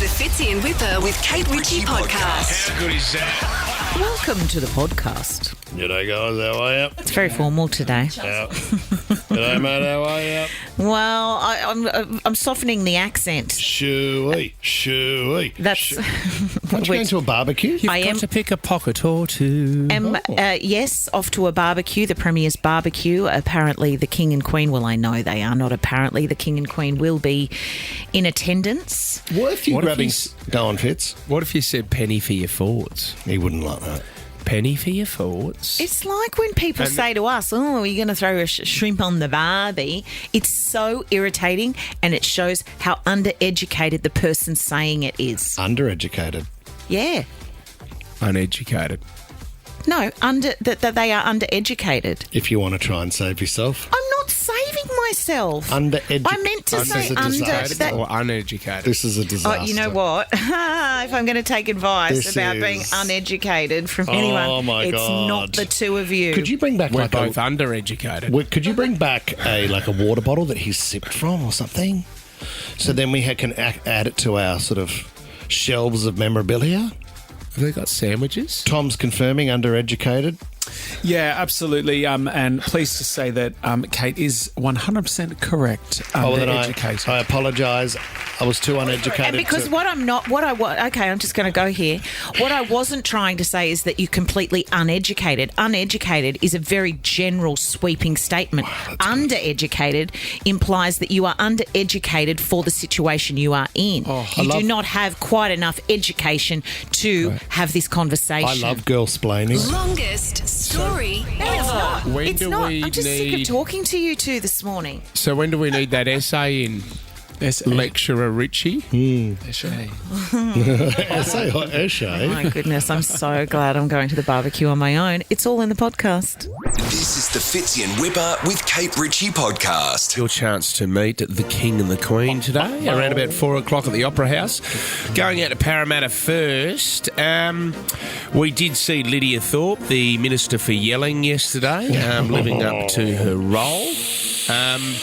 is the Fitzy and Whipper with Kate Ritchie podcast. How good is that? Welcome to the podcast. G'day guys, how are you? It's very formal today. G'day mate, how are you? Well, I'm softening the accent. Shooey. That's Aren't you going to a barbecue? I am. to pick a pocket or two. Yes, off to a barbecue, the Premier's barbecue. Apparently, the King and Queen. Well, I know they are not. Apparently, the King and Queen will be in attendance. What if you What if grabbing... he's- Go on, Fitz. What if you said penny for your thoughts? He wouldn't like that. Penny for your thoughts? It's like when people say to us, "Oh, are you going to throw a shrimp on the barbie?" It's so irritating, and it shows how undereducated the person saying it is. Undereducated. Yeah. Uneducated. No, that they are undereducated. If you want to try and save yourself. I'm not saving myself. Undereducated. I meant to say Uneducated under. or uneducated? This is a disaster. Oh, you know what? If I'm going to take advice This about is- being uneducated from anyone, my it's God. not the two of you. Could you bring back We're like both undereducated. Could you bring back a water bottle that he's sipped from or something? So then we can add it to our sort of shelves of memorabilia. Have they got sandwiches? Tom's confirming undereducated. Yeah, absolutely. And pleased to say that Kate is 100% correct. Then Undereducated. I apologise. I was too uneducated. And because I'm just going to go here. What I wasn't trying to say is that you're completely uneducated. Uneducated is a very general, sweeping statement. Undereducated implies that you are undereducated for the situation you are in. You do not have quite enough education to have this conversation. I love girl-splaining. Longest story ever. When It's do not. we I'm just sick of need... talking to you two this morning. So when do we need that essay in? Lecturer Richie? Essay. My goodness, I'm so glad I'm going to the barbecue on my own. It's all in the podcast. This is the Fitzy and Whipper with Kate Ritchie podcast. Your chance to meet the King and the Queen today, around about 4 o'clock at the Opera House. Going out to Parramatta first. We did see Lydia Thorpe, the Minister for Yelling, yesterday, living up to her role.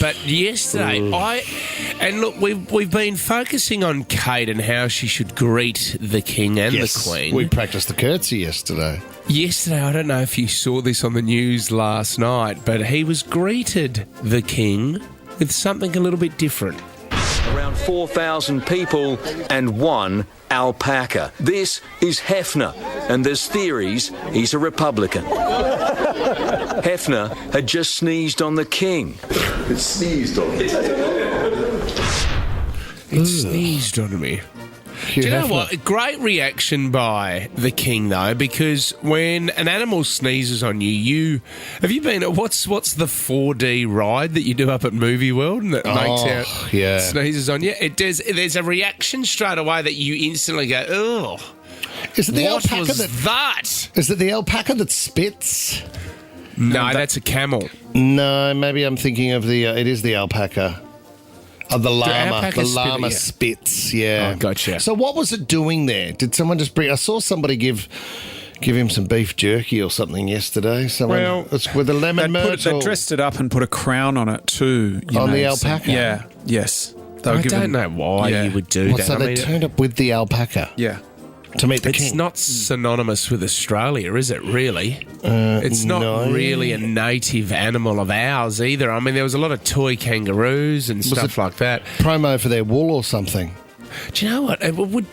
But yesterday, look, we've been focusing on Kate and how she should greet the King and the Queen. We practiced the curtsy yesterday. Yesterday, I don't know if you saw this on the news last night, but he was greeted, the King, with something a little bit different. Around 4,000 people and one alpaca. This is Hefner, and there's theories he's a Republican. Hefner had just sneezed on the King. It sneezed on me. Do you know what? A great reaction by the King, though, because when an animal sneezes on you, have you been at what's the 4D ride that you do up at Movie World and that makes out sneezes on you? There's a reaction straight away that you instantly go, oh. Is it the What alpaca was that? Is it the alpaca that spits? No, that's a camel. No, maybe I'm thinking of the. It is the alpaca. The llama. The alpacas spit, llama yeah. spits. Yeah. Oh, gotcha. So what was it doing there? Did someone just bring? I saw somebody give him some beef jerky or something yesterday. Someone, it's with a lemon They myrtle. dressed it up and put a crown on it too. On the alpaca? Yeah. Yes. I don't know why you would do Well, that. so they turned up with the alpaca Yeah. to meet the It's king. not synonymous with Australia, is it, really? It's not no. really a native animal of ours either. I mean, there was a lot of toy kangaroos and stuff like that. Promo for their wool or something. Do you know what?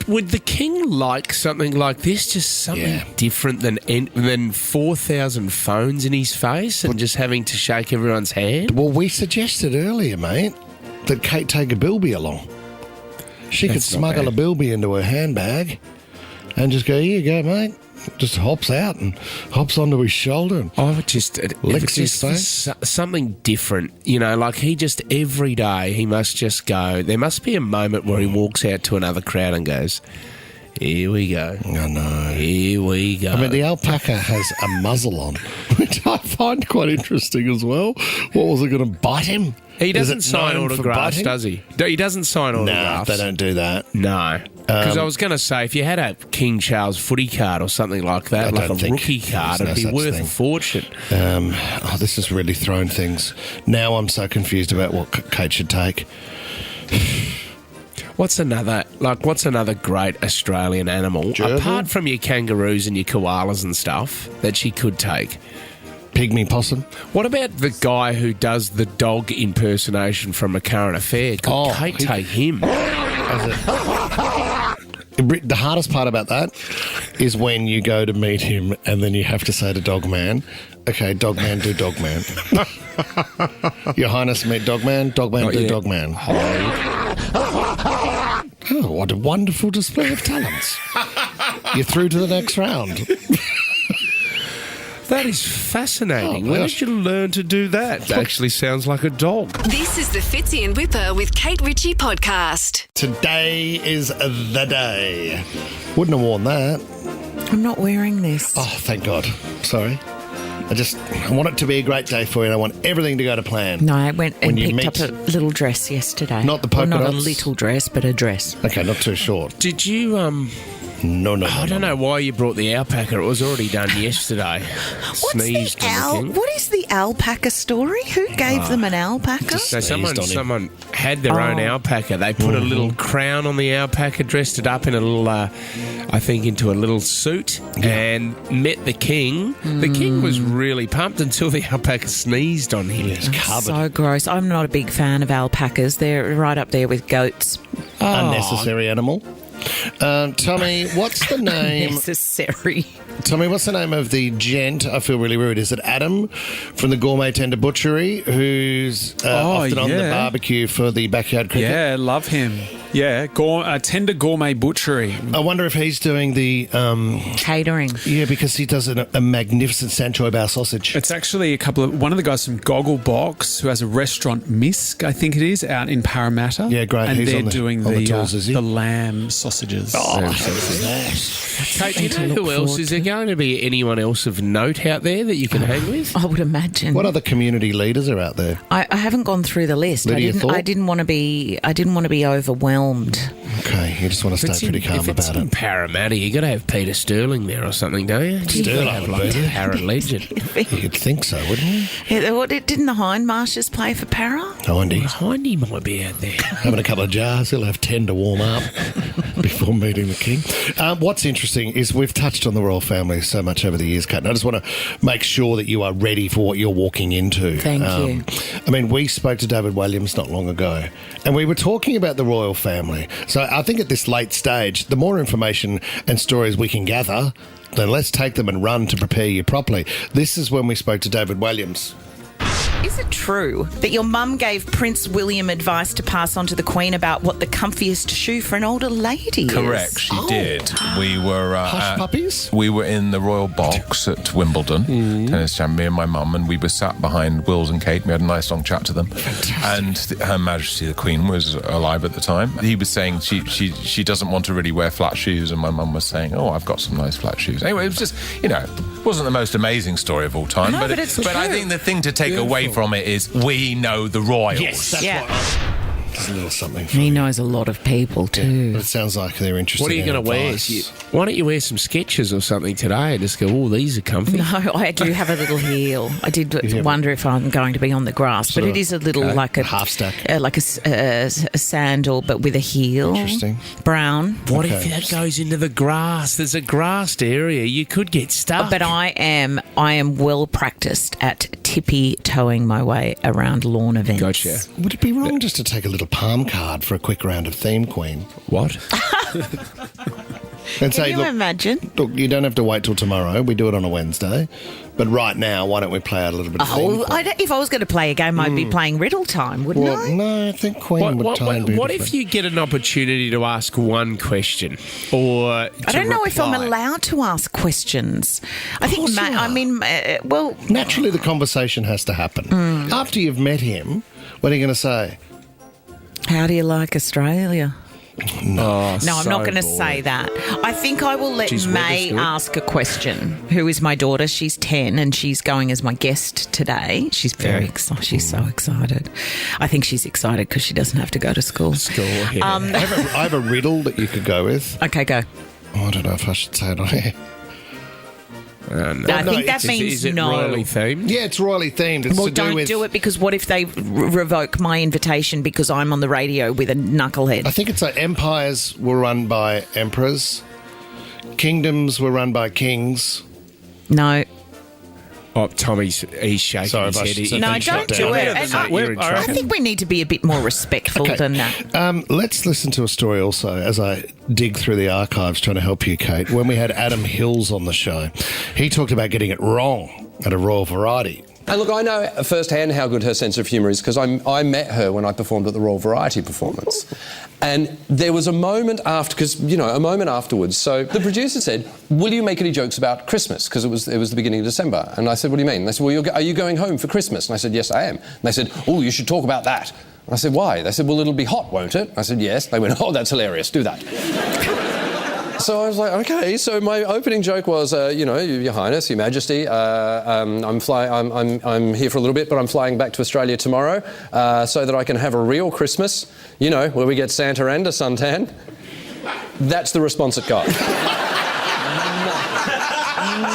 Would the king like something like this? Just something different than 4,000 phones in his face and just having to shake everyone's hand? Well, we suggested earlier, mate, that Kate take a bilby along. She could That's not smuggle bad. a bilby into her handbag and just go, here you go, mate. Just hops out and hops onto his shoulder. And I would just licks his something different, like he just every day he must just go. There must be a moment where he walks out to another crowd and goes, "Here we go, I know. here we go." I mean, the alpaca has a muzzle on, which I find quite interesting as well. What was it going to bite him? He Is doesn't it sign known for autographs, biting? does he? He doesn't sign No, autographs. they don't do that. No. Because I was going to say, if you had a King Charles footy card or something like that, I like a don't think rookie card, there's it'd no be such worth thing. a fortune. This has really thrown things. Now I'm so confused about what Kate should take. What's another great Australian animal, Gerbil? apart from your kangaroos and your koalas and stuff, that she could take? Pygmy possum. What about the guy who does the dog impersonation from A Current Affair? Could Kate take him? The hardest part about that is when you go to meet him and then you have to say to Dogman, okay, Dogman, do Dogman. Your Highness, meet Dogman. Dogman, do Dogman. Oh, what a wonderful display of talents. You're through to the next round. That is fascinating. Oh, When gosh. did you learn to do that? It actually sounds like a dog. This is the Fitzy and Whipper with Kate Ritchie podcast. Today is the day. Wouldn't have worn that. I'm not wearing this. Oh, thank God. Sorry. I want it to be a great day for you and I want everything to go to plan. No, I went and When you picked up a little dress yesterday. Not the polka Not a dots? little dress, but a dress. Okay, not too short. Did you, No. I don't know why you brought the alpaca. It was already done yesterday. Sneezed on the king. What is the alpaca story? Who gave them an alpaca? So Sneezed on him. someone had their own alpaca. They put a little crown on the alpaca, dressed it up in a little, I think, into a little suit, and met the king. The king was really pumped until the alpaca sneezed on him. It's covered. So gross. I'm not a big fan of alpacas. They're right up there with goats. Unnecessary animal. Tommy, what's the name? Necessary. Tommy, what's the name of the gent? I feel really rude. Is it Adam from the Gourmet Tender Butchery, who's often on the barbecue for the backyard cricket? Yeah, love him. Yeah, Tender Gourmet Butchery. I wonder if he's doing the Catering. yeah, because he does a magnificent Sanchoy Bao sausage. It's actually one of the guys from Gogglebox who has a restaurant, Misk, I think it is, out in Parramatta. Yeah, great. And He's they're on the- doing on the tools, is he? the lamb sausages. Kate, do you know who else? Is there going to be anyone else of note out there that you can hang with? I would imagine. What other community leaders are out there? I haven't gone through the list. Lydia Thorpe? I didn't want to be overwhelmed. Okay, you just want to stay pretty calm if it's about in it. Parramatta, you got to have Peter Sterling there or something, don't you? Sterling have would like be a there. parrot legend. You'd think so, wouldn't you? Yeah, didn't the Hindmarshers play for Para? Hindy. Hindy might be out there. Having a couple of jars, he'll have 10 to warm up before meeting the king. What's interesting is we've touched on the royal family so much over the years, Kate, and I just want to make sure that you are ready for what you're walking into. Thank you. I mean, we spoke to David Williams not long ago, and we were talking about the royal family. So I think at this late stage, the more information and stories we can gather, then let's take them and run to prepare you properly. This is when we spoke to David Williams. Is it true that your mum gave Prince William advice to pass on to the Queen about what the comfiest shoe for an older lady is? Correct, she did. We were Hush puppies? We were in the royal box at Wimbledon, tennis champ, me and my mum, and we were sat behind Wills and Kate. We had a nice long chat to them. And Her Majesty the Queen was alive at the time. He was saying she doesn't want to really wear flat shoes, and my mum was saying, oh, I've got some nice flat shoes. Anyway, it was just, wasn't the most amazing story of all time. No, but it's but I true. think the thing to take away from it is we know the royals. Yes, that's Yeah. There's a little something for He you. knows a lot of people too. But it sounds like they're interested. What are you in going to wear? advice. Why don't you wear some Skechers or something today and just go, oh, these are comfy? No, I do have a little heel. I did wonder if I'm going to be on the grass, but it is a little like a half stack. like a sandal, but with a heel. Interesting. Brown. What Okay. if that goes into the grass? There's a grassed area. You could get stuck. But I am well practiced at tippy toeing my way around lawn events. Gotcha. Would it be wrong just to take a little palm card for a quick round of Theme Queen? What? And Can say, you imagine? look, you don't have to wait till tomorrow. We do it on a Wednesday. But right now, why don't we play out a little bit of Theme Queen? If I was going to play a game, I'd be playing riddle time, wouldn't Well, I? no, I think Queen would try and do what different. if you get an opportunity to ask one question or I don't know if I'm allowed to ask questions. I think, course you are. well, Naturally, the conversation has to happen. After you've met him, what are you going to say? how do you like Australia? No, No, I'm not going to say that. I think I will let Geez, May weather's good. ask a question. Who is my daughter? She's 10 and she's going as my guest today. She's very excited. She's so excited. I think she's excited because she doesn't have to go to school. Yeah. I have a riddle that you could go with. Okay, go. Oh, I don't know if I should say it on here. No. I think that Is means it no. royally themed? Yeah, it's royally themed. It's Well, to do don't with, do it, because what if they revoke my invitation because I'm on the radio with a knucklehead? I think it's like empires were run by emperors, kingdoms were run by kings. No. Oh, Tommy's he's shaking Sorry his if I head. said No, Then don't shut do down. it. Yeah, And mate, you're in I trouble. think we need to be a bit more respectful than that. Let's listen to a story also as I dig through the archives trying to help you, Kate. When we had Adam Hills on the show, he talked about getting it wrong at a Royal Variety. And look, I know firsthand how good her sense of humour is because I met her when I performed at the Royal Variety performance. And there was a moment after, because, you know, a moment afterwards, so the producer said, will you make any jokes about Christmas? Because it was the beginning of December. And I said, what do you mean? And they said, well, are you going home for Christmas? And I said, yes, I am. And they said, oh, you should talk about that. And I said, why? They said, well, it'll be hot, won't it? I said, yes. They went, oh, that's hilarious, do that. So I was like, okay. So my opening joke was, you know, Your Highness, Your Majesty, I'm here for a little bit, but I'm flying back to Australia tomorrow so that I can have a real Christmas, you know, where we get Santa and a suntan. That's the response it got.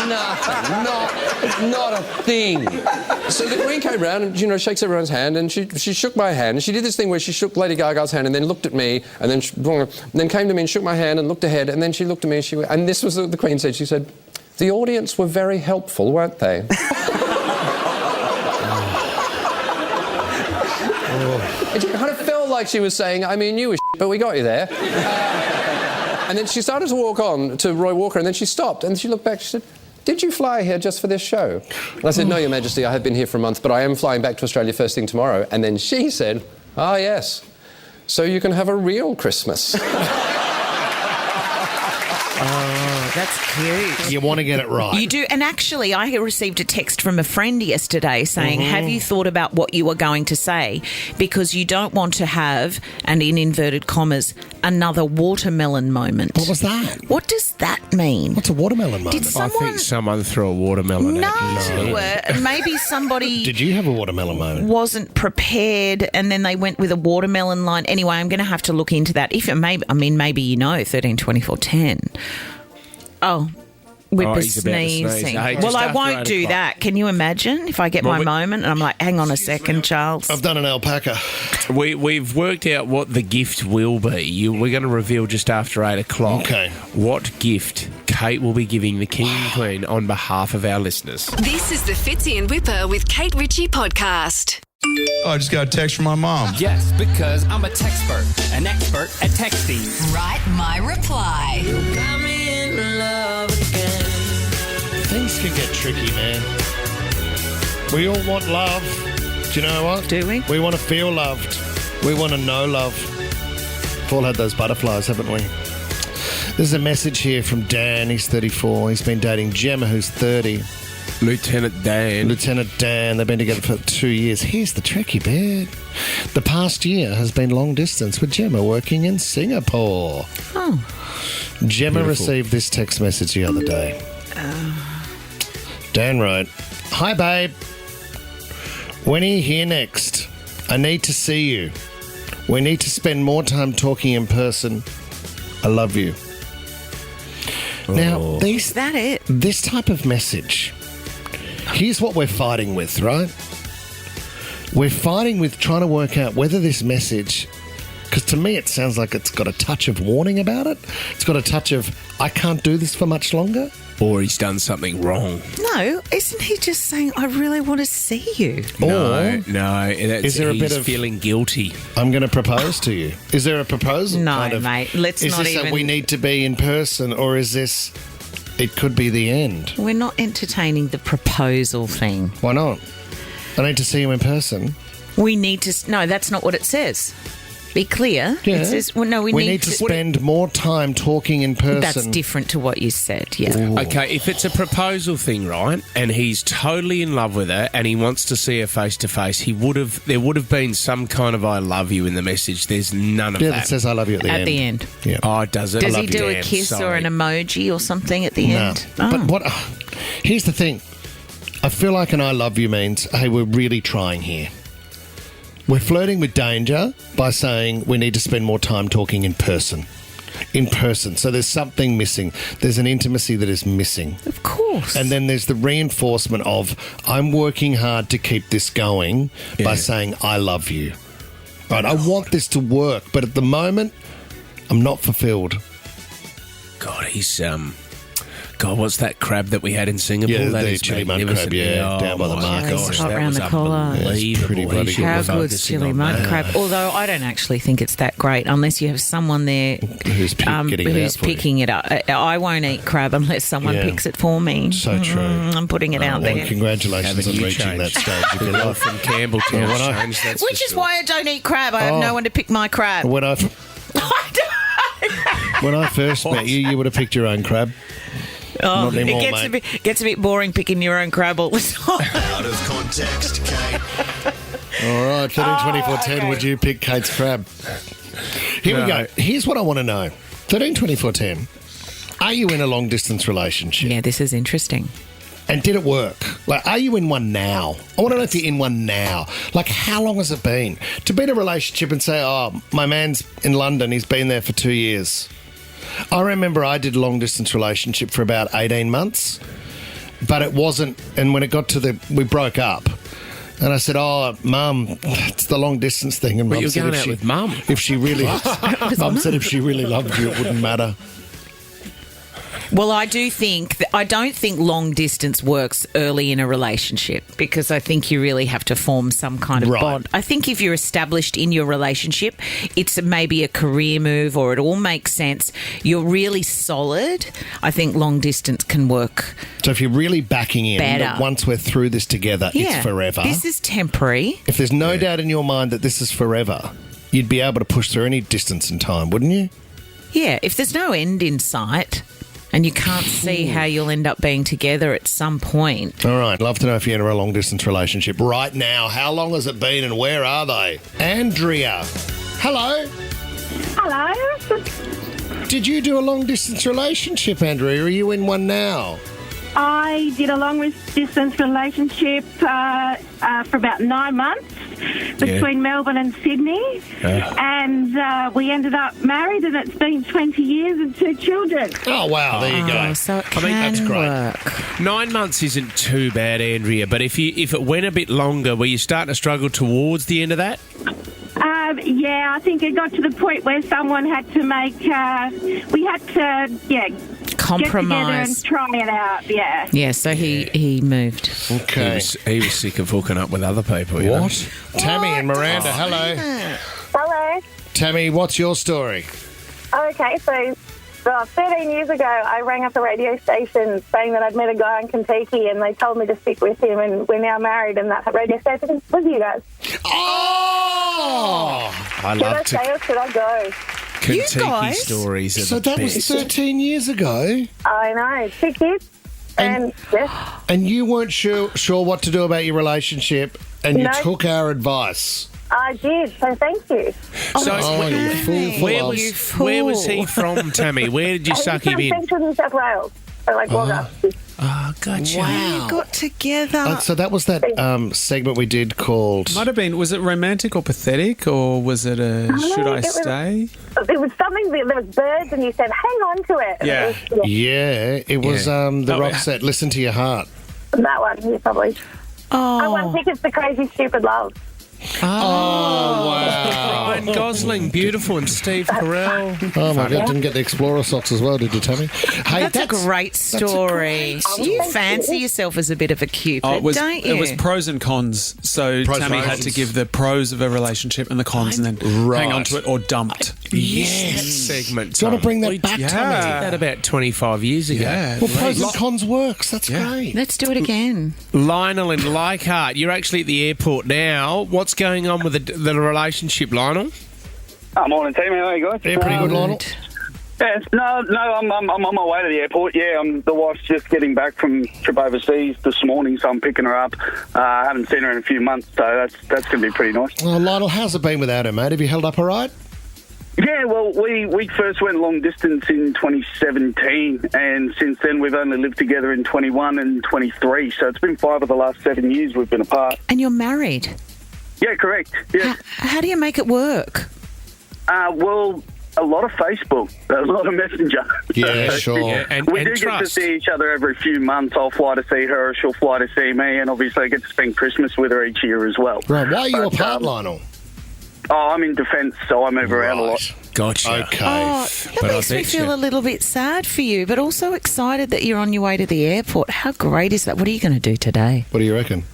Nothing. Not a thing. So the Queen came round and, you know, shakes everyone's hand, and she shook my hand. And she did this thing where she shook Lady Gaga's hand and then looked at me, and then came to me and shook my hand and looked ahead, and then she looked at me and this was the Queen said. She said, the audience were very helpful, weren't they? It kind of felt like she was saying, I mean, you were but we got you there. And then she started to walk on to Roy Walker, and then she stopped, and she looked back, she said, did you fly here just for this show? And I said, no, Your Majesty, I have been here for a month, but I am flying back to Australia first thing tomorrow. And then she said, ah, yes, so you can have a real Christmas. Oh, that's cute. You want to get it right. You do. And actually, I received a text from a friend yesterday saying, have you thought about what you are going to say? Because you don't want to have, and in inverted commas, another watermelon moment. What was that? What does that mean? What's a watermelon moment? Did I think someone threw a watermelon at you. Maybe somebody Did you have a watermelon moment? wasn't prepared and then they went with a watermelon line. Anyway, I'm going to have to look into that. Maybe you know 13 24 10. Oh, Whipper he's about to sneeze. sneezing. Hey, Well, just I after won't 8 do o'clock. that. Can you imagine if I get my we- moment and I'm like, hang on a second, Charles? I've done an alpaca. We've worked out what the gift will be. We're going to reveal just after 8 o'clock. Okay. What gift Kate will be giving the King and Queen on behalf of our listeners. This is the Fitzy and Whipper with Kate Ritchie podcast. I just got a text from my mom. Yes, because I'm a textpert, an expert at texting. Write my reply. Things can get tricky, man. We all want love. Do you know what? Do we? We want to feel loved. We want to know love. We've all had those butterflies, haven't we? There's a message here from Dan. He's 34. He's been dating Gemma, who's 30. Lieutenant Dan. Lieutenant Dan. They've been together for 2 years. Here's the tricky bit. The past year has been long distance with Gemma working in Singapore. Oh. Gemma Beautiful. received this text message the other day. Dan wrote, hi, babe. When are you here next? I need to see you. We need to spend more time talking in person. I love you. Now, Is that it? this type of message, here's what we're fighting with, right? We're fighting with trying to work out whether this message, because to me it sounds like it's got a touch of warning about it. It's got a touch of, I can't do this for much longer. Or he's done something wrong. No, isn't he just saying, I really want to see you? Or Is there a he's bit of- feeling guilty? I'm going to propose to you. Is there a proposal? No, kind of, mate, let's is not this even- that we need to be in person, or is this, it could be the end? We're not entertaining the proposal thing. Why not? I need to see you in person. We need to... No, that's not what it says. Be clear. Yeah. It says, well, no, we need to spend more time talking in person. That's different to what you said, yeah. Okay, if it's a proposal thing, right, and he's totally in love with her and he wants to see her face to face, there would have been some kind of I love you in the message. There's none of Yeah, that. that says I love you at the end. At the end. Yeah. Oh, does it? Does I he love you, do a Dan. kiss or Sorry. an emoji or something at the No. end? Oh. But what? Here's the thing. I feel like an I love you means, hey, we're really trying here. We're flirting with danger by saying we need to spend more time talking in person. in person. So there's something missing. There's an intimacy that is missing. Of course. And then there's the reinforcement of, I'm working hard to keep this going by saying, I love you. Right, I want this to work, but at the moment, I'm not fulfilled. God, he's God, what's that crab that we had in Singapore? Yeah, that the is chili mud magnificent. crab, down by the my market. gosh, Hot that round was the collar. unbelievable. Yeah, it's pretty He bloody should How have good's focusing chili on mud that. crab? Although I don't actually think it's that great unless you have someone there Who's picking it up. I won't eat crab unless someone picks it for me. So true. I'm putting it out Well, there. congratulations Haven't on you reaching that changed? stage of your Well, life. from Campbelltown, Well, when I- changed, that's Which for is sure. why I don't eat crab. I have no one to pick my crab. When I first met you, you would have picked your own crab. Oh, Not anymore, it gets a bit boring picking your own crab all the time. Out of context, Kate. All right, 132410, okay. would you pick Kate's crab? Here we go. Here's what I want to know. 132410, are you in a long-distance relationship? Yeah, this is interesting. And did it work? Like, are you in one now? I want to know if you're in one now. Like, how long has it been? To be in a relationship and say, oh, my man's in London, he's been there for 2 years. I remember I did a long-distance relationship for about 18 months, but it wasn't, and when it got to we broke up, and I said, oh, Mum, it's the long-distance thing. And But Mum you're said, going if out she- with Mum. If she really, Mum said if she really loved you, it wouldn't matter. Well, I don't think long distance works early in a relationship because I think you really have to form some kind of Right. bond. I think if you're established in your relationship, it's maybe a career move or it all makes sense. You're really solid. I think long distance can work. So if you're really backing in, Better. that once we're through this together, it's forever. This is temporary. If there's no doubt in your mind that this is forever, you'd be able to push through any distance and time, wouldn't you? Yeah, if there's no end in sight and you can't see how you'll end up being together at some point. All right, love to know if you're in a long-distance relationship right now. How long has it been and where are they? Andrea, hello. Hello. Did you do a long-distance relationship, Andrea? Are you in one now? I did a long-distance relationship for about 9 months between Melbourne and Sydney, and we ended up married, and it's been 20 years and 2 children. Oh, wow, there you go. So it I mean, that's can great. work. 9 months isn't too bad, Andrea, but if it went a bit longer, were you starting to struggle towards the end of that? Yeah, I think it got to the point where someone had to make, we had to, Compromise. get together and try it out, yeah. Yeah, so he moved. Okay. He was sick of hooking up with other people. You know? What? Tammy and Miranda, hello. Hello. Tammy, what's your story? Okay, so 13 years ago, I rang up a radio station saying that I'd met a guy in Kentucky, and they told me to stick with him, and we're now married, and that radio station was you guys. Oh! I Should I love stay or should I go? Kentucky stories. Are So the that was best. 13 years ago, I know, 2 kids, and yes, and you weren't sure what to do about your relationship, and you No. took our advice. I did, so thank you. So, Oh, you fool for where us. was he from, Tammy? Where did you suck He's him from in? Central New South Wales, so like Wagga. Oh, gotcha. You got together. So that was that segment we did called... Might have been, was it romantic or pathetic, or was it a should I it was- stay? It was something, there was birds, and you said, hang on to it. And Yeah. it was, Yeah, it was the rock set, Listen to Your Heart. that one, you probably. I won tickets to Crazy Stupid Love. Oh, wow. Ryan Gosling, beautiful, and Steve Carell. Oh, my God, didn't get the Explorer socks as well, did you, Tammy? Hey, That's a great story. You fancy yourself as a bit of a cupid, don't you? It was pros and cons. So Pros Tammy and had cons. to give the pros of a relationship and the cons, and then hang on to it or dumped. Yes. Segment. Do you want to bring that back, yeah. Tammy? That about 25 years ago. Yeah. Well, pros and cons works. That's great. Let's do it again. Lionel in Leichhardt, you're actually at the airport now. What's going on with the relationship, Lionel? Morning, team. How are you guys? Yeah, pretty good, Lionel. Yes, no, I'm on my way to the airport. Yeah, the wife's just getting back from trip overseas this morning, so I'm picking her up. I haven't seen her in a few months, so that's going to be pretty nice. Oh, Lionel, how's it been without her, mate? Have you held up all right? Yeah, well, we first went long distance in 2017, and since then we've only lived together in 21 and 23, so it's been 5 of the last 7 years we've been apart. And you're married. Yeah, correct. Yeah. How do you make it work? Well, A lot of Facebook, a lot of Messenger. Yeah, sure. Yeah, and we do trust. get to see each other every few months. I'll fly to see her, she'll fly to see me, and obviously I get to spend Christmas with her each year as well. Right, why are you apart, Lionel? Oh, I'm in defence, so I move around a lot. Gotcha. Okay. Oh, that makes me feel a little bit sad for you, but also excited that you're on your way to the airport. How great is that? What are you going to do today? What do you reckon?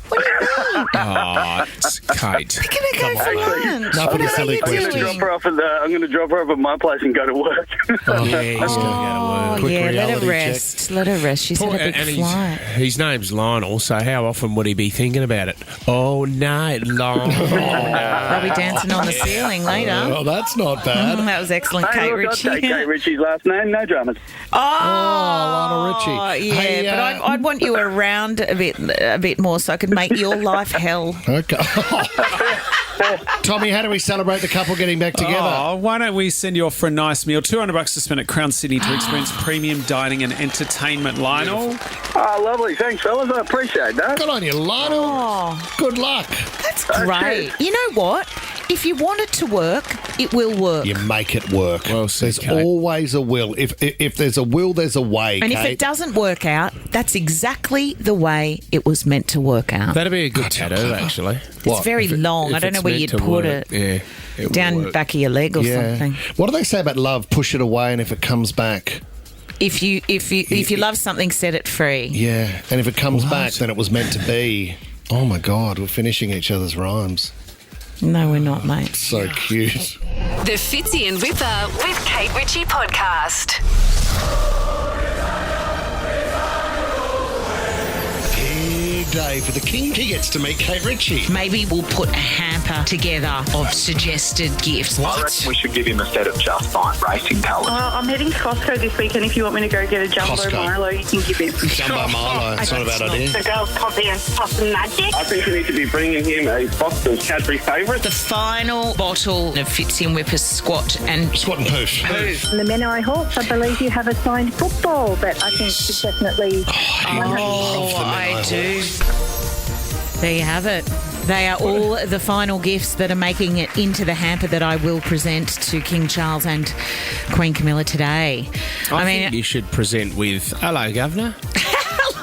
What do you mean? Oh, Kate. We're going to go for lunch. Nothing What are silly you question. doing? I'm going to drop her off at my place and go to work. Yeah, he's going to go to work. Quick Yeah, let her reality rest. Let her rest. She's had a big And flight. his name's Lionel, so how often would he be thinking about it? All night long. I'll be dancing on the ceiling later. Oh, that's not bad. That was excellent, Hey, Kate look, I'll Ritchie. take Kate Ritchie's last name, no dramas. Lionel Richie. Yeah, Hey, but I'd want you around a bit more so I could make your life hell. Okay. Tommy, how do we celebrate the couple getting back together? Oh, why don't we send you off for a nice meal? $200 to spend at Crown City to experience premium dining and entertainment, Lionel. Oh, lovely. Thanks, fellas. I appreciate that. Good on you, Lionel. Oh, Good luck. that's great. You know what? If you want it to work, it will work. You make it work. Well said, there's Kate. always a will. If there's a will, there's a way, And Kate. if it doesn't work out, that's exactly the way it was meant to work out. That'd be a good tattoo, actually. It's very long. I don't know where you'd put it. Yeah. It Down would work. back of your leg or Yeah. something. What do they say about love? Push it away, and if it comes back, If you love something, set it free. yeah. And if it comes back, then it was meant to be. Oh my God, we're finishing each other's rhymes. No, we're not, mate. So cute. The Fitzy and Whipper with Kate Ritchie podcast. Big day for the king. He gets to meet Kate Ritchie. Maybe we'll put a hamper together of suggested gifts. I reckon we should give him a set of Just Fine racing colours. I'm heading to Costco this weekend. If you want me to go get a Jumbo Costco. Milo, you can give him. Jumbo Milo. It's not a bad idea. The girls' coffee and puff magic. I think we need to be bringing him a box of Cadbury favourites. The final bottle of Fitzy and Whipper's Squat and Poof. In the Menai Hawks, I believe you have a signed football that I think is definitely... I do. There you have it. They are all the final gifts that are making it into the hamper that I will present to King Charles and Queen Camilla today. I think you should present with, hello, Governor.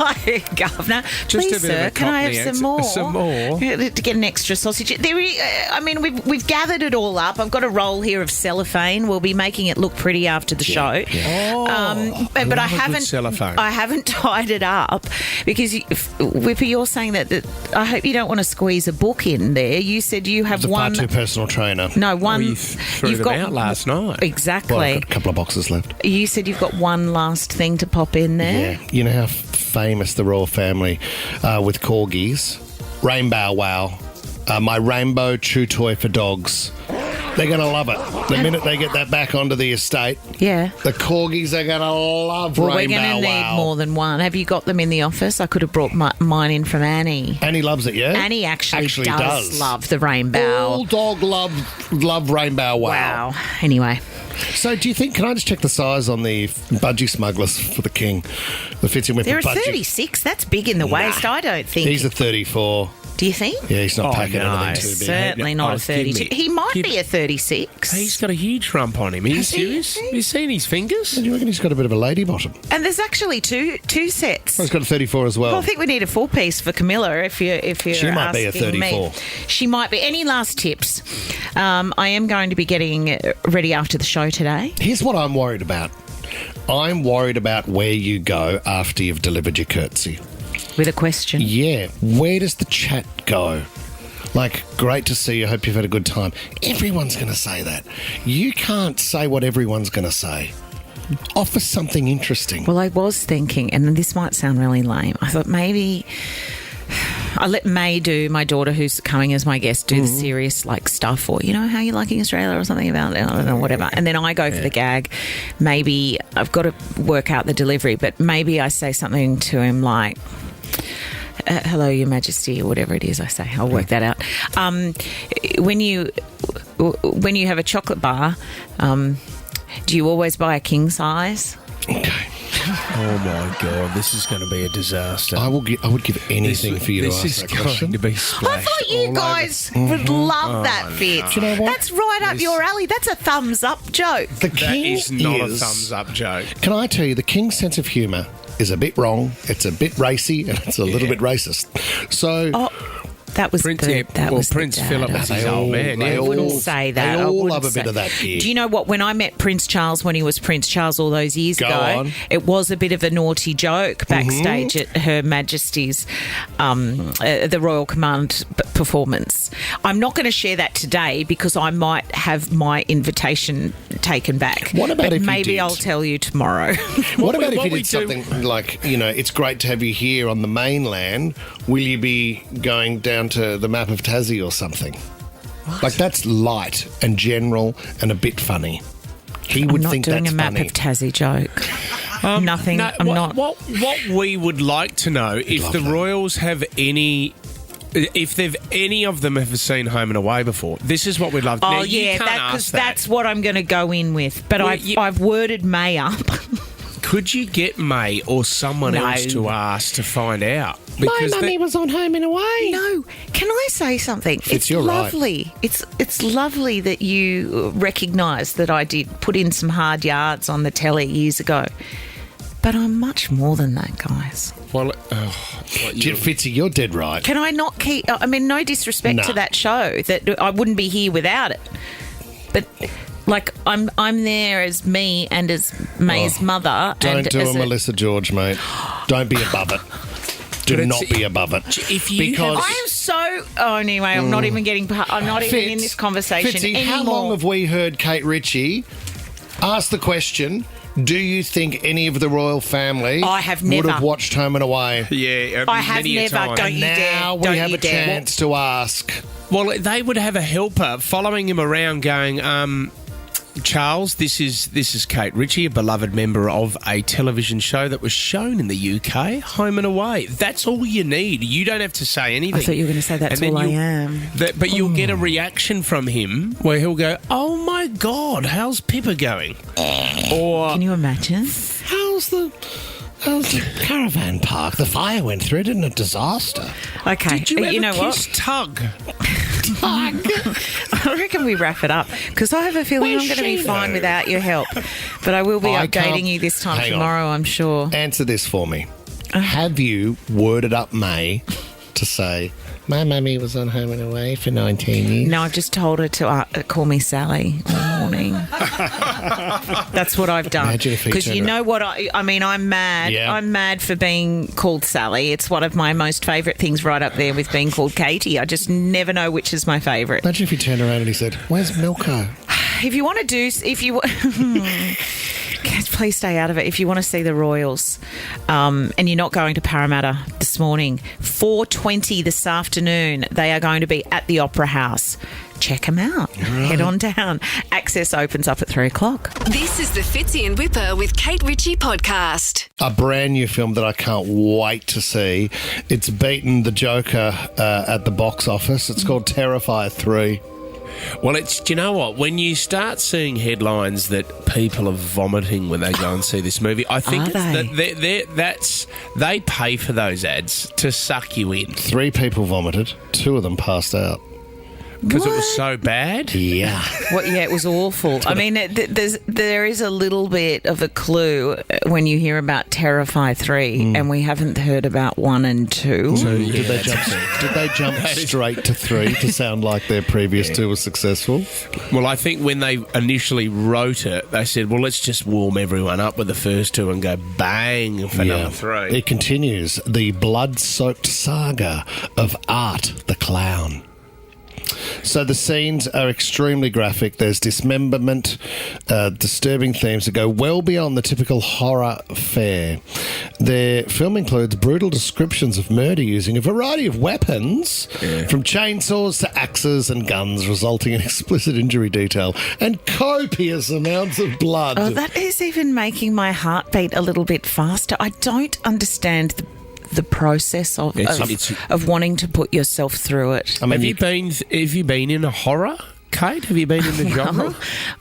Hello, Governor. Just Please, a bit of sir, a can I have Cockney some more? Some more. To get an extra sausage. We've gathered it all up. I've got a roll here of cellophane. We'll be making it look pretty after the show. But I haven't tied it up because Whipper, you're saying that I hope you don't want to squeeze a book in there. You said you have It's a one. far too personal trainer. No, one. You threw you've them got out last night. Exactly. Well, I've got a couple of boxes left. You said you've got one last thing to pop in there. Yeah. You know how famous the royal family with corgis? Rainbow Wow. My rainbow chew toy for dogs. They're going to love it. The minute they get that back onto the estate, Yeah. the corgis are going to love Well, Rainbow we're going to Wow. need more than one. Have you got them in the office? I could have brought mine in from Annie. Annie loves it, yeah? Annie actually does love the rainbow. All dog love Rainbow Wow. Wow. Anyway. So do you think, can I just check the size on the budgie smugglers for the king? The Fitzy and Whipper They're a budgie. 36. That's big in the waist, I don't think. He's a 34. Do you think? Yeah, he's not packing anything too big. Certainly not a 32. He might be a 36. He's got a huge rump on him. Are you serious? Have you seen his fingers? Do you reckon he's got a bit of a lady bottom? And there's actually two sets. Oh, he's got a 34 as well. Well, I think we need a full piece for Camilla if you're She might be a asking 34. me. She might be. Any last tips? I am going to be getting ready after the show today. Here's what I'm worried about. I'm worried about where you go after you've delivered your curtsy. With a question? Yeah. Where does the chat go? Like, great to see you. Hope you've had a good time. Everyone's going to say that. You can't say what everyone's going to say. Offer something interesting. Well, I was thinking, and this might sound really lame, I thought maybe I'll let May do, my daughter who's coming as my guest, do the serious stuff, or how you liking Australia or something about it, I don't know, whatever. And then I go for the gag. Maybe I've got to work out the delivery, but maybe I say something to him like, hello, Your Majesty, or whatever it is I say. I'll work that out. When you have a chocolate bar, do you always buy a king size? Okay. Oh my God, this is going to be a disaster. I would give anything for you to ask that question. To be I splashed thought you all guys over. would love that, Fitz. You know what? That's right up your alley. That's a thumbs up joke. The That king is not a thumbs up joke. Can I tell you, the king's sense of humour is a bit wrong, it's a bit racy, and it's a little bit racist. So... That was Prince, that was Prince the dad. Philip was his old man. they I wouldn't all- say that. They I all wouldn't love a say- bit of that gig. Do you know what? When I met Prince Charles when he was Prince Charles all those years Go ago, on. it was a bit of a naughty joke backstage at Her Majesty's the Royal Command performance. I'm not going to share that today because I might have my invitation taken back. What about but if you maybe did? I'll tell you tomorrow. What about if you we did something like, it's great to have you here on the mainland. Will you be going down to the map of Tassie or something? Like, that's light and general and a bit funny. He would I'm not think doing that's a map funny. of Tassie joke. Nothing. No, I'm not. What we would like to know if love the that. Royals have any. If they've any of them ever seen Home and Away before, this is what we'd love. Oh now, you yeah, can't because ask that. that's what I'm going to go in with. But Well, I've worded May up. Could you get May or someone No. else to ask to find out? My mummy was on Home and Away. No, can I say something? It's you're right. lovely. It's lovely that you recognise that I did put in some hard yards on the telly years ago. But I'm much more than that, guys. Well, Fitzy, you're dead right. Can I not keep... I mean, no disrespect Nah. to that show, that I wouldn't be here without it. But... Like, I'm there as me and as May's mother. Don't and do as a Melissa George, mate. Don't be above it. Do But not it's- be above it. if you because I am so... Oh, anyway, I'm not even getting... I'm not even in this conversation Fitzy, anymore. how long have we heard Kate Ritchie ask the question, do you think any of the royal family I have would never. have watched Home and Away? yeah, I have many a never. time. Don't you dare. Now we Don't have you a dare. chance to ask. Well, they would have a helper following him around, going, Charles, this is Kate Ritchie, a beloved member of a television show that was shown in the UK, Home and Away. That's all you need. You don't have to say anything. I thought you were going to say that's And then all I you'll- am. But you'll get a reaction from him where he'll go, "Oh my God, how's Pippa going?" Or Can you imagine? How's the caravan park? The fire went through, didn't it? Disaster. Okay, "Did you ever know what? kiss Tug?" I reckon we wrap it up because I have a feeling Where's I'm going to be she, fine though? without your help. But I will be I updating can't- you this time Hang on. tomorrow, I'm sure. Answer this for me. Have you worded up May to say, my mummy was on Home and Away for 19 years? No, I've just told her to call me Sally in the morning. That's what I've done. Imagine if he Because you turned know what? I mean, I'm mad. Yeah. I'm mad for being called Sally. It's one of my most favourite things right up there with being called Katie. I just never know which is my favourite. Imagine if he turned around and he said, where's Milko? If you want to do... If you... Please stay out of it. If you want to see the Royals and you're not going to Parramatta this morning, 4:20 this afternoon, they are going to be at the Opera House. Check them out. Head on down. Access opens up at 3 o'clock. This is the Fitzy and Whipper with Kate Ritchie podcast. A brand new film that I can't wait to see. It's beaten The Joker at the box office. It's called Terrifier 3. Well, do you know what? When you start seeing headlines that people are vomiting when they go and see this movie, I think Are they? they pay for those ads to suck you in 3 people vomited. 2 of them passed out. because it was so bad. Yeah. Yeah, it was awful. I mean, there is a little bit of a clue when you hear about Terrify 3, and we haven't heard about 1 and 2. Did they jump straight to 3 to sound like their previous 2 were successful? Well, I think when they initially wrote it, they said, well, let's just warm everyone up with the first 2 and go bang for number 3. It continues the blood-soaked saga of Art the Clown. So the scenes are extremely graphic. There's dismemberment, disturbing themes that go well beyond the typical horror fare. Their film includes brutal descriptions of murder using a variety of weapons, from chainsaws to axes and guns, resulting in explicit injury detail and copious amounts of blood. Oh, that is even making my heart beat a little bit faster. I don't understand the process of wanting to put yourself through it. I mean, have you been in a horror? Kate? Have you been in the genre?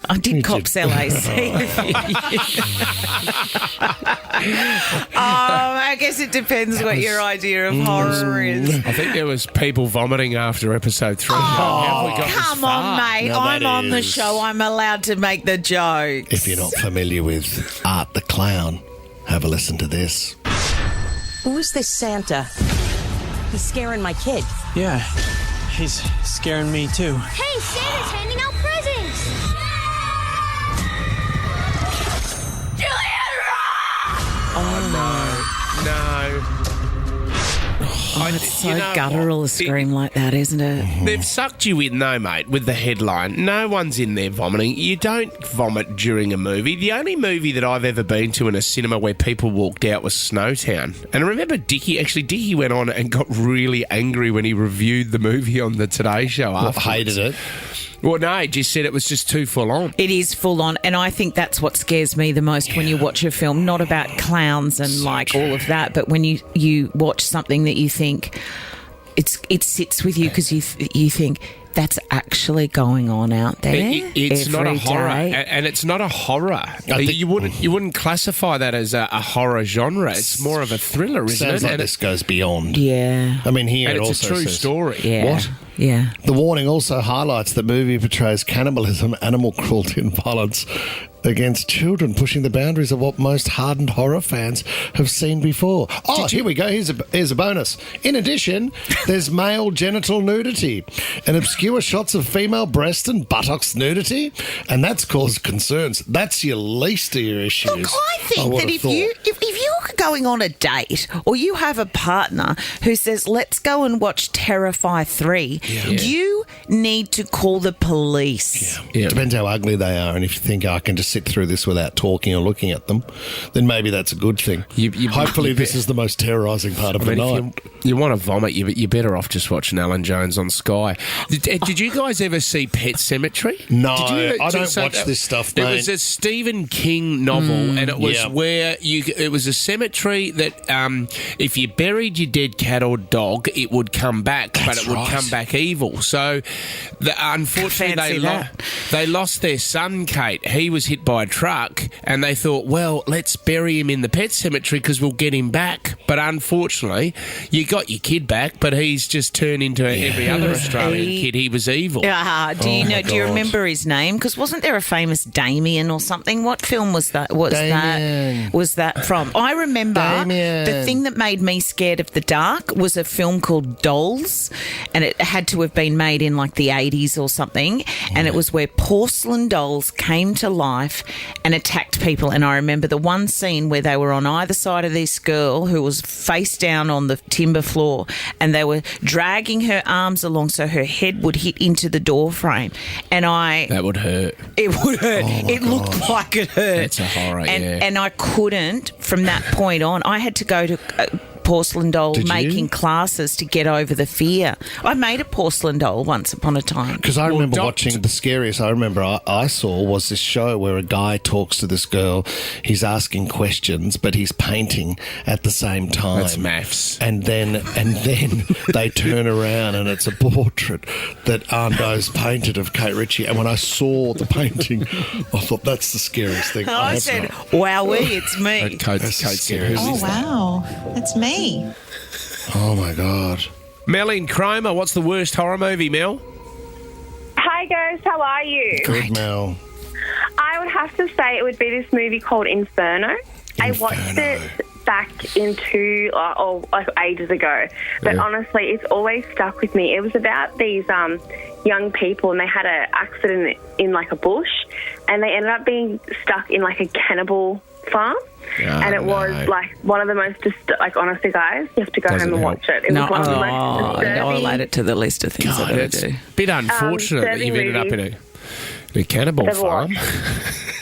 I did Cops LAC. I guess it depends what your idea of horror is. I think there was people vomiting after episode 3. Have we got this Come far? on, mate. No, I'm that on the is- show. I'm allowed to make the jokes. If you're not familiar with Art the Clown, have a listen to this. Who is this Santa? He's scaring my kid. Yeah, he's scaring me too. Hey, Santa's handing out presents! No. Oh, it's so guttural to scream like that, isn't it? They've sucked you in, though, mate, with the headline. No one's in there vomiting. You don't vomit during a movie. The only movie that I've ever been to in a cinema where people walked out was Snowtown. And I remember Dickie went on and got really angry when he reviewed the movie on the Today Show afterwards. Hated it. Well, no, he just said it was just too full on. It is full on, and I think that's what scares me the most when you watch a film, not about clowns and all of that, but when you watch something that you think it sits with you because you think that's actually going on out there. It's not a every horror, day. and it's not a horror. You wouldn't classify that as a horror genre. It's more of a thriller, isn't Sounds it? like And this goes beyond. Yeah. I mean, here And it it's also a true says, story. Yeah. What? Yeah. The warning also highlights the movie portrays cannibalism, animal cruelty and violence against children, pushing the boundaries of what most hardened horror fans have seen before. Oh, here we go. Here's a bonus. In addition, there's male genital nudity and obscure shots of female breast and buttocks nudity, and that's caused concerns. That's your least of your issues. Look, I think would that have if you're going on a date or you have a partner who says, let's go and watch Terrify 3, you need to call the police. Yeah. Depends how ugly they are, and if you think I can just sit through this without talking or looking at them, then maybe that's a good thing. Hopefully this is the most terrorising part of the night. If you want to vomit, you're better off just watching Alan Jones on Sky. Did you guys ever see Pet Sematary? No, I I don't watch this stuff, It mate. was a Stephen King novel, and it was where it was a cemetery that if you buried your dead cat or dog, it would come back, but it would come back evil. So, unfortunately, they lost their son, Kate. He was hit by a truck, and they thought, well, let's bury him in the pet cemetery because we'll get him back. But unfortunately, you got your kid back, but he's just turned into every other Australian kid. He was evil. Do you remember his name? Because wasn't there a famous Damien or something? What film was that? Was that from? I remember the thing that made me scared of the dark was a film called Dolls, and it had to have been made in like the 80s or something, and it was where porcelain dolls came to life and attacked people. And I remember the one scene where they were on either side of this girl who was face down on the timber floor, and they were dragging her arms along so her head would hit into the door frame. And that would hurt. It would hurt. It looked like it hurt. It's a horror, and I couldn't, from that point on, I had to go to porcelain doll making classes to get over the fear. I made a porcelain doll once upon a time. Because I remember watching the scariest I saw was this show where a guy talks to this girl. He's asking questions, but he's painting at the same time. That's maths. And then they turn around and it's a portrait that Arndo's painted of Kate Ritchie. And when I saw the painting, I thought that's the scariest thing. I said, "Wowee, it's me." Kate said, "Oh wow, it's me." Oh my God. Mel in Cromer, what's the worst horror movie, Mel? Hi guys, how are you? Good, Mel. I would have to say it would be this movie called Inferno. I watched it back into like ages ago, but honestly, it's always stuck with me. It was about these young people, and they had an accident in like a bush, and they ended up being stuck in like a cannibal farm. And it was like one of the most, honestly, guys, you have to go home and watch it. It was one of the most disturbing. I'll add it to the list of things I've got to It's do. a bit unfortunate that you've ended up in a cannibal farm.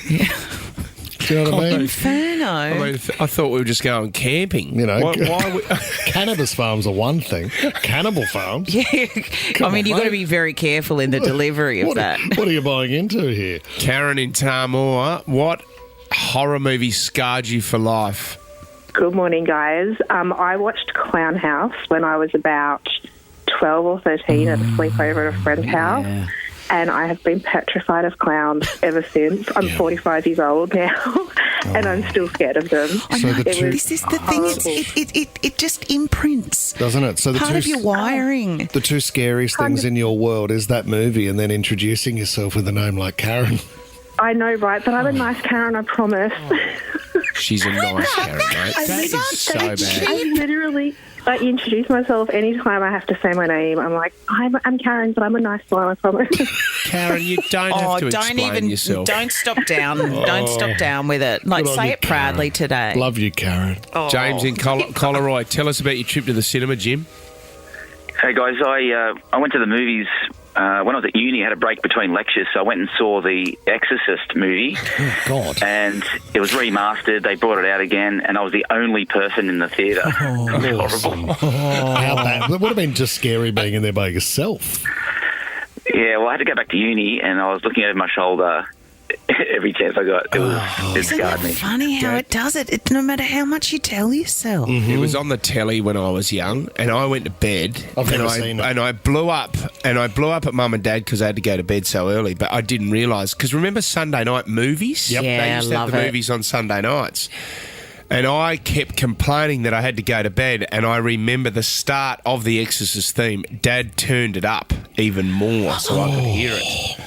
Do you know what I mean? Inferno. I thought we were just going camping. You know, why cannabis farms are one thing. Cannibal farms? Yeah. You've got to be very careful in the delivery of that. What are you buying into here? Karen in Tamora, what horror movie scarred you for life? Good morning, guys. I watched Clown House when I was about 12 or 13 at a sleepover at a friend's house. and I have been petrified of clowns ever since. I'm 45 years old now, and I'm still scared of them. So the two- This is the thing. It just imprints. Doesn't it? So the Part two, of your wiring. the two scariest things in your world is that movie and then introducing yourself with a name like Karen. I know, right? But I'm a nice Karen, I promise. She's a nice Karen, mate. That is so bad. I literally, I introduce myself anytime I have to say my name. I'm like, I'm Karen, but I'm a nice one, I promise. Karen, you don't have to explain yourself. Don't stop down. Don't stop down with it. Like, Good on say you, it proudly Karen. today. Love you, Karen. James in Collaroy, tell us about your trip to the cinema, Jim. Hey guys, I went to the movies when I was at uni. I had a break between lectures, so I went and saw the Exorcist movie. Oh, God. And it was remastered. They brought it out again, and I was the only person in the theatre. It was horrible. How bad? It would have been just scary being in there by yourself. Yeah, well, I had to go back to uni, and I was looking over my shoulder every chance I got. It scarred me. Funny how it does it. No matter how much you tell yourself. It was on the telly when I was young, and I went to bed. I've never and seen it. And I blew up at Mum and Dad because I had to go to bed so early. But I didn't realise, because remember Sunday night movies? Yep. Yeah, they used to have love the it. movies on Sunday nights. And I kept complaining that I had to go to bed, and I remember the start of the Exorcist theme. Dad turned it up even more so I could hear it.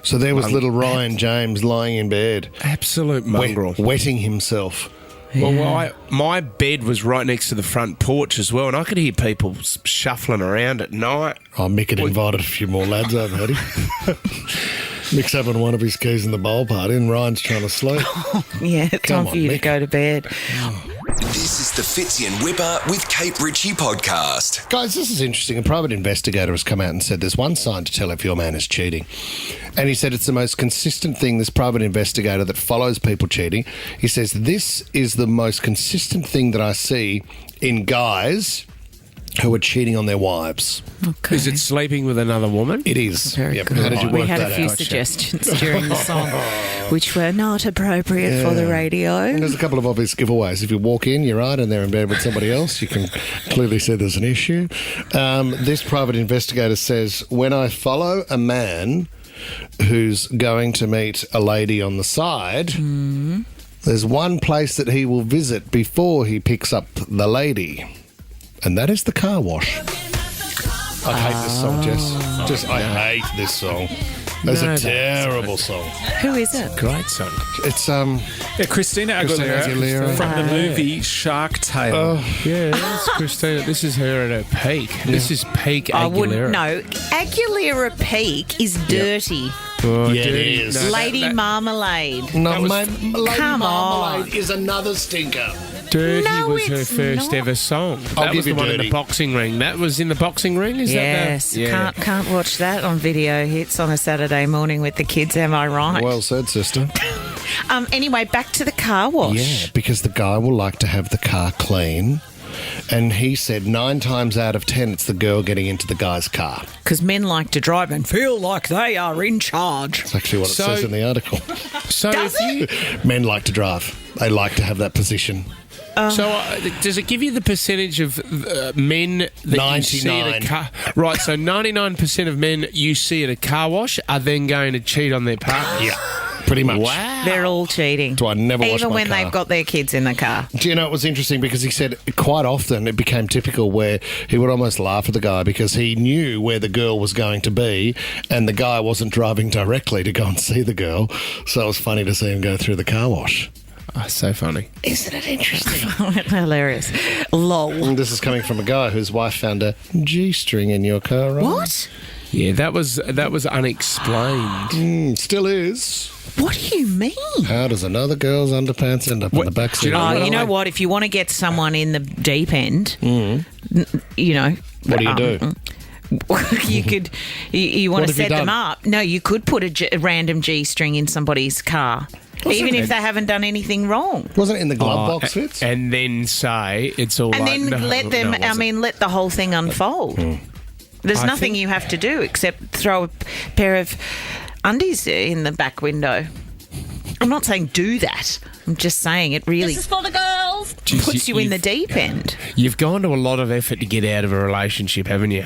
So there was little Ryan James lying in bed. Absolute mongrel. Wetting himself. Well, my bed was right next to the front porch as well, and I could hear people shuffling around at night. Oh, Mick had invited a few more lads over, had he? Mick's having one of his keys in the bowl party, and Ryan's trying to sleep. Yeah, time for you to Mick. go to bed. This is the Fitzy and Whipper with Kate Ritchie podcast. Guys, this is interesting. A private investigator has come out and said there's one sign to tell if your man is cheating. And he said it's the most consistent thing, this private investigator that follows people cheating. He says, this is the most consistent thing that I see in guys who are cheating on their wives. Okay. Is it sleeping with another woman? It is. Very Yep. good. How did you We work had that a few out? suggestions during the song, which were not appropriate for the radio. And there's a couple of obvious giveaways. If you walk in, you're right, and they're in bed with somebody else, you can clearly see there's an issue. This private investigator says, when I follow a man who's going to meet a lady on the side, there's one place that he will visit before he picks up the lady, and that is the car wash. I hate this song, Jess. I hate this song. It's a terrible song. Who is it? Great song. It's Christina Aguilera from the movie Shark Tale. Oh, yeah, that's Christina. This is her at her peak. This is peak Aguilera. I wouldn't know. Aguilera Peak is dirty. Oh, Yeah, it dirty. is. No, Lady that- Marmalade. No, Come Lady on. Marmalade is another stinker. Dirty No, was her it's first not. ever song. I'll That give was the you one in Dirty. the boxing ring. That was in the boxing ring? Is Yes, that the... Yeah. can't watch that on video hits on a Saturday morning with the kids, am I right? Well said, sister. Anyway, back to the car wash. Yeah, because the guy will like to have the car clean. And he said 9 times out of 10, it's the girl getting into the guy's car. Because men like to drive and feel like they are in charge. That's actually what it So- says in the article. So Does if you... Men like to drive. They like to have that position. does it give you the percentage of men that you see at a 99. car? Right, so 99% of men you see at a car wash are then going to cheat on their partners. Yeah, pretty much. Wow. They're all cheating. Do I never wash Even my when car? they've got their kids in the car. Do you know, it was interesting because he said quite often it became typical where he would almost laugh at the guy because he knew where the girl was going to be and the guy wasn't driving directly to go and see the girl. So it was funny to see him go through the car wash. Oh, so funny. Isn't it interesting? Hilarious. Lol. And this is coming from a guy whose wife found a G-string in your car, right? What? Yeah, that was unexplained. Still is. What do you mean? How does another girl's underpants end up in the back seat? You know what? If you want to get someone in the deep end, you know. What do you do? You could, you want What to have you set them done? up. No, you could put a random G-string in somebody's car, even if they haven't done anything wrong. Wasn't it in the glove box, Fitz? And then say it's all And right. then No, let them, no, it wasn't. let the whole thing unfold. There's I nothing think- you have to do except throw a pair of undies in the back window. I'm not saying do that. I'm just saying it really This is for the girls. Jeez, puts you in the deep end. You've gone to a lot of effort to get out of a relationship, haven't you?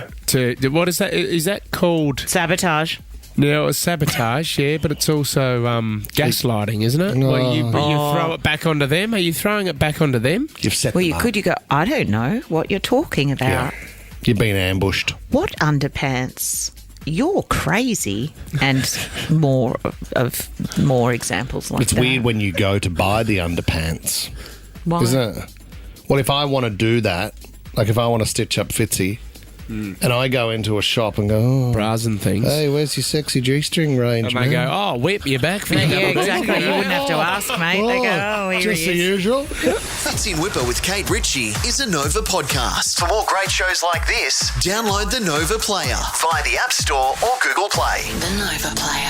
What is that? Is that called Sabotage. Now, it's sabotage, yeah, but it's also gaslighting, isn't it? Well, you throw it back onto them. Are you throwing it back onto them? You've set Well, them you up. could. You go, I don't know what you're talking about. Yeah. You've been ambushed. What underpants? You're crazy. And more examples like It's that. weird when you go to buy the underpants. Why? Isn't it? Well, if I want to do that, like if I want to stitch up Fitzy, and I go into a shop and go, bras and things. Hey, where's your sexy G-string range, And they man? go, oh, whip, you're back for Yeah, your double exactly. date. You wouldn't have to ask, mate. They go, oh, here just he the is. usual. Fitzy and Whipper with Kate Ritchie is a Nova podcast. For more great shows like this, download the Nova player via the App Store or Google Play. The Nova Player.